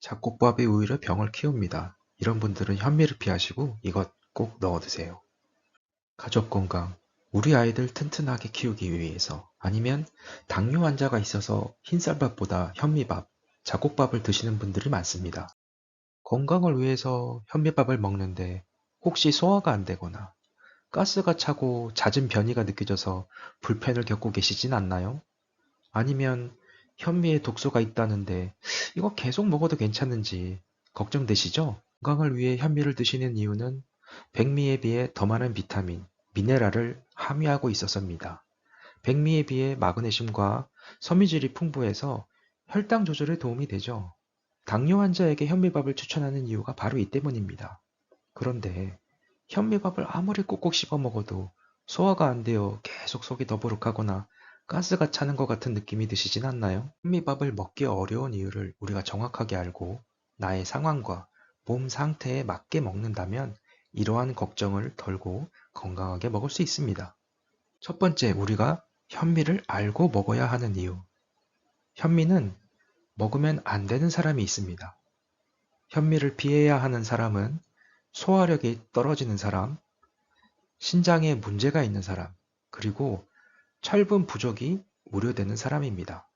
잡곡밥이 오히려 병을 키웁니다. 이런 분들은 현미를 피하시고 이것 꼭 넣어 드세요. 가족 건강, 우리 아이들 튼튼하게 키우기 위해서 아니면 당뇨 환자가 있어서 흰쌀밥보다 현미밥, 잡곡밥을 드시는 분들이 많습니다. 건강을 위해서 현미밥을 먹는데 혹시 소화가 안 되거나 가스가 차고 잦은 변이가 느껴져서 불편을 겪고 계시진 않나요? 아니면 현미에 독소가 있다는데 이거 계속 먹어도 괜찮은지 걱정되시죠? 건강을 위해 현미를 드시는 이유는 백미에 비해 더 많은 비타민, 미네랄을 함유하고 있어서입니다. 백미에 비해 마그네슘과 섬유질이 풍부해서 혈당 조절에 도움이 되죠. 당뇨 환자에게 현미밥을 추천하는 이유가 바로 이 때문입니다. 그런데 현미밥을 아무리 꼭꼭 씹어 먹어도 소화가 안 되어 계속 속이 더부룩하거나 가스가 차는 것 같은 느낌이 드시진 않나요? 현미밥을 먹기 어려운 이유를 우리가 정확하게 알고 나의 상황과 몸 상태에 맞게 먹는다면 이러한 걱정을 덜고 건강하게 먹을 수 있습니다. 첫 번째, 우리가 현미를 알고 먹어야 하는 이유. 현미는 먹으면 안 되는 사람이 있습니다. 현미를 피해야 하는 사람은 소화력이 떨어지는 사람, 신장에 문제가 있는 사람, 그리고 철분 부족이 우려되는 사람입니다.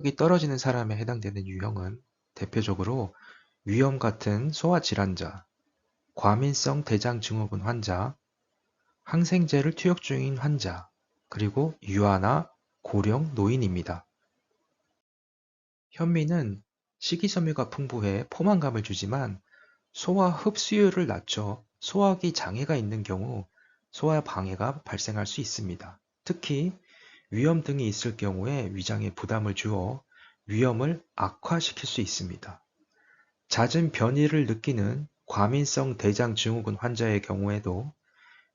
이 떨어지는 사람에 해당되는 유형은 대표적으로 위염 같은 소화 질환자, 과민성 대장 증후군 환자, 항생제를 투여 중인 환자, 그리고 유아나 고령 노인입니다. 현미는 식이섬유가 풍부해 포만감을 주지만 소화 흡수율을 낮춰 소화기 장애가 있는 경우 소화 방해가 발생할 수 있습니다. 특히 위염 등이 있을 경우에 위장에 부담을 주어 위염을 악화시킬 수 있습니다. 잦은 변이를 느끼는 과민성 대장 증후군 환자의 경우에도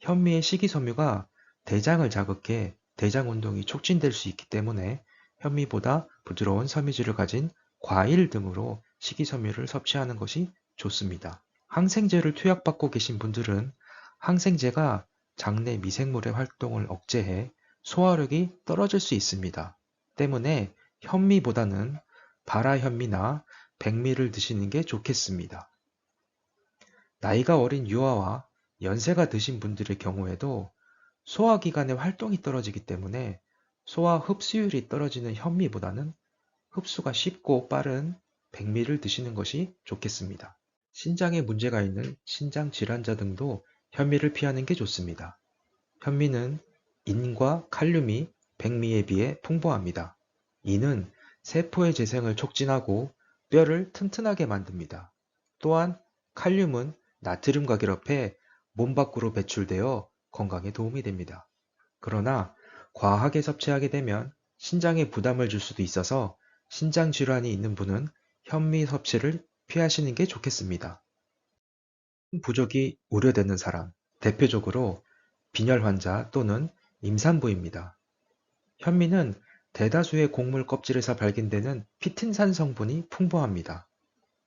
현미의 식이섬유가 대장을 자극해 대장 운동이 촉진될 수 있기 때문에 현미보다 부드러운 섬유질을 가진 과일 등으로 식이섬유를 섭취하는 것이 좋습니다. 항생제를 투약받고 계신 분들은 항생제가 장내 미생물의 활동을 억제해 소화력이 떨어질 수 있습니다. 때문에 현미보다는 발화현미나 백미를 드시는 게 좋겠습니다. 나이가 어린 유아와 연세가 드신 분들의 경우에도 소화기관의 활동이 떨어지기 때문에 소화 흡수율이 떨어지는 현미보다는 흡수가 쉽고 빠른 백미를 드시는 것이 좋겠습니다. 신장에 문제가 있는 신장 질환자 등도 현미를 피하는 게 좋습니다. 현미는 인과 칼륨이 백미에 비해 풍부합니다. 이는 세포의 재생을 촉진하고 뼈를 튼튼하게 만듭니다. 또한 칼륨은 나트륨과 결합해 몸 밖으로 배출되어 건강에 도움이 됩니다. 그러나 과하게 섭취하게 되면 신장에 부담을 줄 수도 있어서 신장 질환이 있는 분은 현미 섭취를 피하시는 게 좋겠습니다. 부족이 우려되는 사람, 대표적으로 빈혈 환자 또는 임산부입니다. 현미는 대다수의 곡물 껍질에서 발견되는 피틴산 성분이 풍부합니다.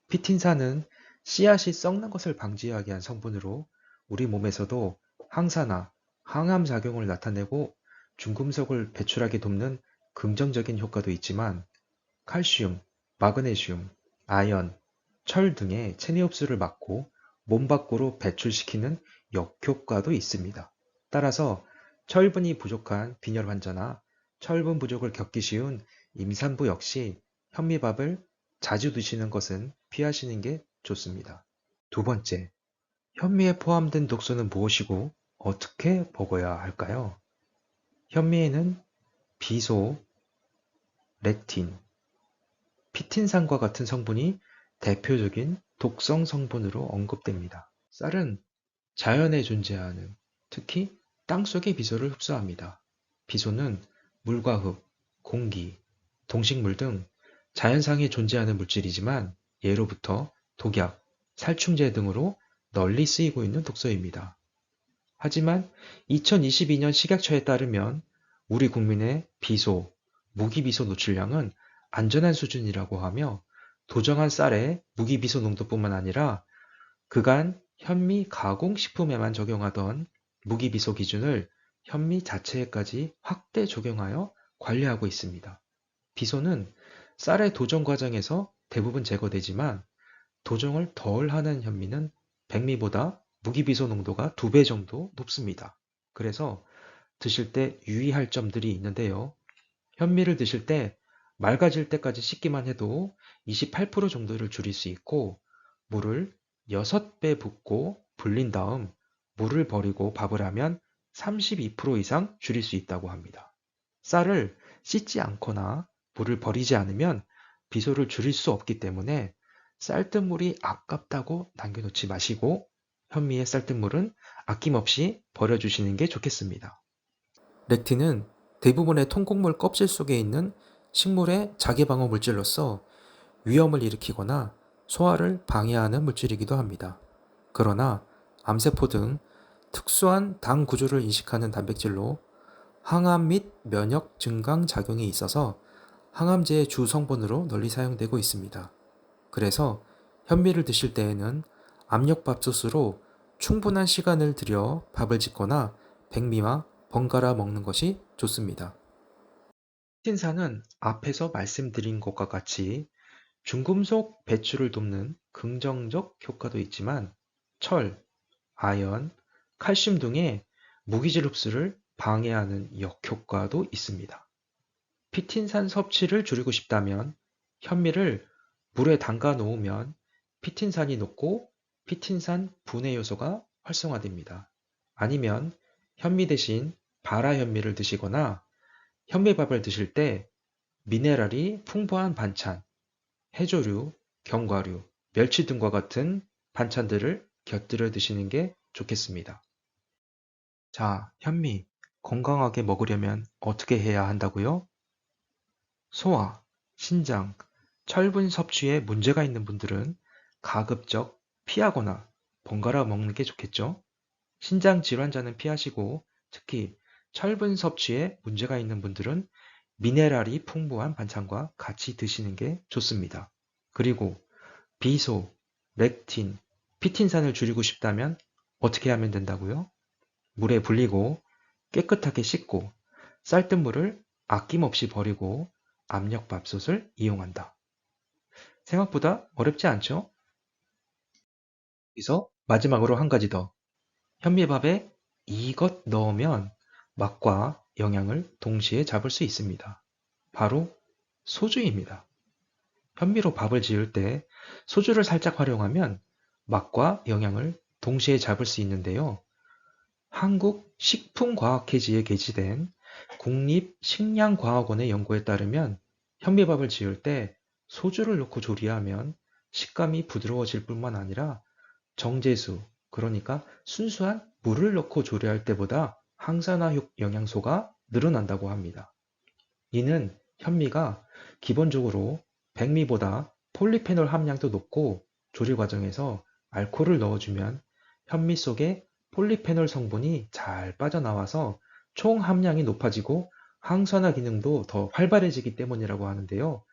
피틴산은 씨앗이 썩는 것을 방지하기 위한 성분으로 우리 몸에서도 항산화, 항암 작용을 나타내고 중금속을 배출하게 돕는 긍정적인 효과도 있지만 칼슘, 마그네슘, 아연, 철 등의 체내 흡수를 막고 몸 밖으로 배출시키는 역효과도 있습니다. 따라서 철분이 부족한 빈혈 환자나 철분 부족을 겪기 쉬운 임산부 역시 현미밥을 자주 드시는 것은 피하시는 게 좋습니다. 두 번째, 현미에 포함된 독소는 무엇이고 어떻게 먹어야 할까요? 현미에는 비소, 렉틴, 피틴산과 같은 성분이 대표적인 독성 성분으로 언급됩니다. 쌀은 자연에 존재하는, 특히 땅속의 비소를 흡수합니다. 비소는 물과 흙, 공기, 동식물 등 자연상에 존재하는 물질이지만 예로부터 독약, 살충제 등으로 널리 쓰이고 있는 독소입니다. 하지만 2022년 식약처에 따르면 우리 국민의 비소, 무기비소 노출량은 안전한 수준이라고 하며 도정한 쌀의 무기비소 농도뿐만 아니라 그간 현미 가공식품에만 적용하던 무기비소 기준을 현미 자체에까지 확대 적용하여 관리하고 있습니다. 비소는 쌀의 도정 과정에서 대부분 제거되지만 도정을 덜 하는 현미는 백미보다 무기비소 농도가 2배 정도 높습니다. 그래서 드실 때 유의할 점들이 있는데요. 현미를 드실 때 맑아질 때까지 씻기만 해도 28% 정도를 줄일 수 있고, 물을 6배 붓고 불린 다음 물을 버리고 밥을 하면 32% 이상 줄일 수 있다고 합니다. 쌀을 씻지 않거나 물을 버리지 않으면 비소를 줄일 수 없기 때문에 쌀뜨물이 아깝다고 남겨놓지 마시고 현미의 쌀뜨물은 아낌없이 버려주시는 게 좋겠습니다. 렉틴은 대부분의 통곡물 껍질 속에 있는 식물의 자기방어 물질로서 위염을 일으키거나 소화를 방해하는 물질이기도 합니다. 그러나 암세포 등 특수한 당 구조를 인식하는 단백질로 항암 및 면역 증강 작용이 있어서 항암제의 주 성분으로 널리 사용되고 있습니다. 그래서 현미를 드실 때에는 압력밥솥으로 충분한 시간을 들여 밥을 짓거나 백미와 번갈아 먹는 것이 좋습니다. 치틴산은 앞에서 말씀드린 것과 같이 중금속 배출을 돕는 긍정적 효과도 있지만 철, 아연, 칼슘 등의 무기질 흡수를 방해하는 역효과도 있습니다. 피틴산 섭취를 줄이고 싶다면 현미를 물에 담가 놓으면 피틴산이 녹고 피틴산 분해 요소가 활성화됩니다. 아니면 현미 대신 발화 현미를 드시거나 현미밥을 드실 때 미네랄이 풍부한 반찬, 해조류, 견과류, 멸치 등과 같은 반찬들을 곁들여 드시는 게 좋겠습니다. 자, 현미 건강하게 먹으려면 어떻게 해야 한다고요? 소화, 신장, 철분 섭취에 문제가 있는 분들은 가급적 피하거나 번갈아 먹는 게 좋겠죠? 신장 질환자는 피하시고 특히 철분 섭취에 문제가 있는 분들은 미네랄이 풍부한 반찬과 같이 드시는 게 좋습니다. 그리고 비소, 렉틴, 피틴산을 줄이고 싶다면 어떻게 하면 된다고요? 물에 불리고 깨끗하게 씻고 쌀뜨물을 아낌없이 버리고 압력밥솥을 이용한다. 생각보다 어렵지 않죠? 여기서 마지막으로 한 가지 더. 현미밥에 이것 넣으면 맛과 영양을 동시에 잡을 수 있습니다. 바로 소주입니다. 현미로 밥을 지을 때 소주를 살짝 활용하면 맛과 영양을 동시에 잡을 수 있는데요. 한국식품과학회지에 게시된 국립식량과학원의 연구에 따르면 현미밥을 지을 때 소주를 넣고 조리하면 식감이 부드러워질 뿐만 아니라 정제수, 그러니까 순수한 물을 넣고 조리할 때보다 항산화 영양소가 늘어난다고 합니다. 이는 현미가 기본적으로 백미보다 폴리페놀 함량도 높고 조리 과정에서 알코올을 넣어주면 현미 속에 폴리페놀 성분이 잘 빠져나와서 총 함량이 높아지고 항산화 기능도 더 활발해지기 때문이라고 하는데요.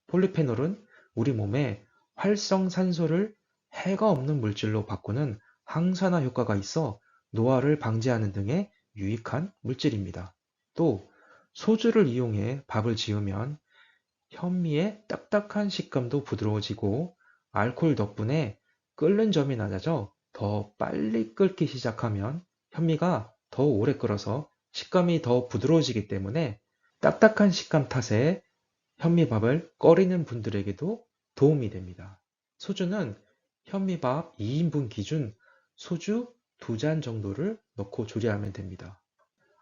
폴리페놀은 우리 몸에 활성산소를 해가 없는 물질로 바꾸는 항산화 효과가 있어 노화를 방지하는 등의 유익한 물질입니다. 또 소주를 이용해 밥을 지으면 현미의 딱딱한 식감도 부드러워지고 알코올 덕분에 끓는 점이 낮아져 더 빨리 끓기 시작하면 현미가 더 오래 끓어서 식감이 더 부드러워지기 때문에 딱딱한 식감 탓에 현미밥을 꺼리는 분들에게도 도움이 됩니다. 소주는 현미밥 2인분 기준 소주 2잔 정도를 넣고 조리하면 됩니다.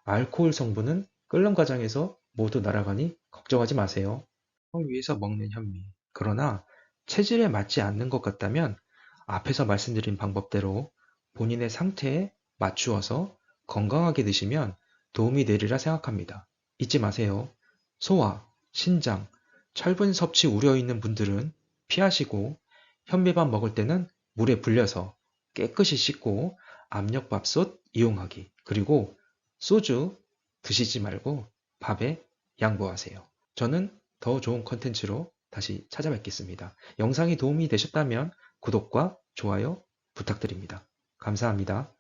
알코올 성분은 끓는 과정에서 모두 날아가니 걱정하지 마세요. 건강을 위해서 먹는 현미. 그러나 체질에 맞지 않는 것 같다면 앞에서 말씀드린 방법대로 본인의 상태에 맞추어서 건강하게 드시면 도움이 되리라 생각합니다. 잊지 마세요. 소화, 신장, 철분 섭취 우려 있는 분들은 피하시고 현미밥 먹을 때는 물에 불려서 깨끗이 씻고 압력밥솥 이용하기. 그리고 소주 드시지 말고 밥에 양보하세요. 저는 더 좋은 컨텐츠로 다시 찾아뵙겠습니다. 영상이 도움이 되셨다면 구독과 좋아요 부탁드립니다. 감사합니다.